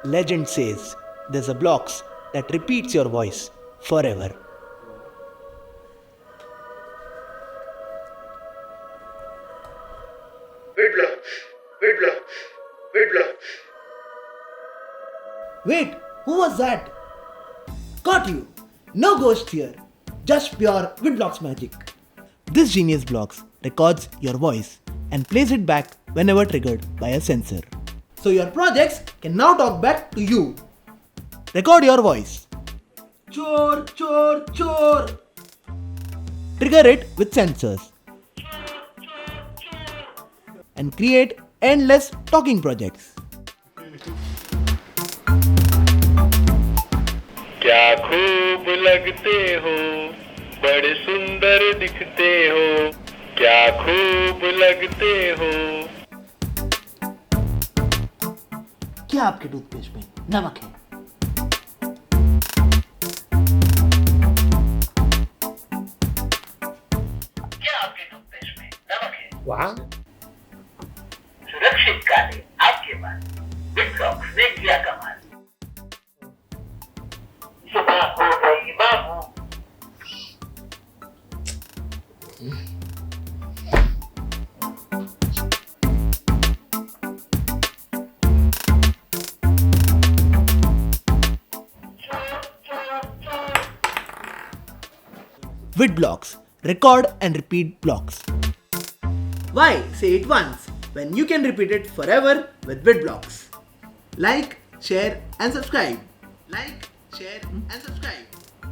Legend says there's a Blox that repeats your voice forever. Witblox, Witblox, Witblox. Wait, who was that? Got you! No ghost here, just pure Witblox magic. This genius Blox records your voice and plays it back whenever triggered by a sensor. So your projects can now talk back to you. Record your voice. Chore, chore, chore. Trigger it with sensors. And create endless talking projects. क्या खूब लगते हो, बड़े सुंदर दिखते हो, क्या खूब लगते हो। क्या आपके टूथपेस्ट में नमक है? क्या आपके टूथपेस्ट में नमक है? Wow. सुरक्षित काले आपके पास विटब्लॉक्स ने किया कमाल। सुबह हो गई बाबू। Witblox, record and repeat blocks. Why say it once when you can repeat it forever with Witblox? Like, share and subscribe. Like, share and subscribe.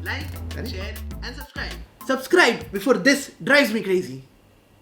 Like, share and subscribe. Subscribe before this drives me crazy.